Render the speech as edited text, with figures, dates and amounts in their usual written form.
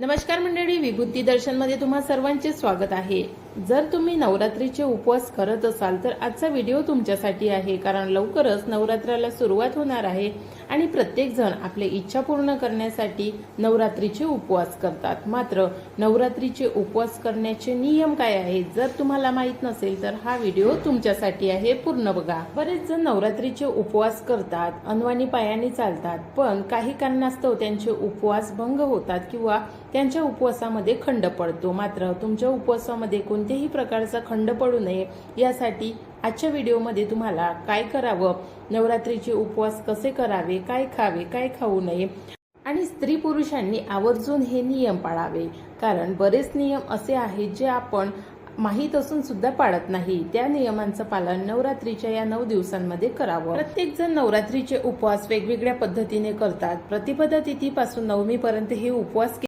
नमस्कार मंडळी, विभूती दर्शन मध्ये तुम्हा सर्वांचे स्वागत आहे। जर तुम्ही नवरात्रीचे उपवास करत असाल तर आजचा व्हिडिओ तुमच्यासाठी आहे, कारण लवकरच नवरात्राला सुरुवात होणार आहे आणि प्रत्येक जण आपली इच्छा पूर्ण करण्यासाठी नवरात्रीचे उपवास करतात। मात्र नवरात्रीचे उपवास करण्याचे नियम काय आहेत, जर तुम्हाला माहित नसेल तर हा व्हिडिओ तुमच्यासाठी आहे, पूर्ण बघा। बरेच जण नवरात्रीचे उपवास करतात, अनवाणी पायाने चालतात, पण काही कारणास्तव त्यांचे उपवास भंग होतात किंवा त्यांच्या उपवासामध्ये खंड पडतो। मात्र तुमच्या उपवासामध्ये कोणत्याही प्रकारचा खंड पडू नये यासाठी आजच्या व्हिडिओमध्ये तुम्हाला काय करावं, नवरात्रीचे उपवास कसे करावे, काय खावे, काय खाऊ नये आणि स्त्री पुरुषांनी आवर्जून हे नियम पाळावे, कारण बरेच नियम असे आहेत जे आपण माहित असून सुद्धा पाळत नाही। त्या नियमांचं पालन नवरात्रीच्या या 9 दिवसांमध्ये करावं। प्रत्येक जण नवरात्रीचे उपवास वेगवेगळ्या पद्धतीने करतात। प्रतिपदा तिथीपासून नवमीपर्यंत हे उपवास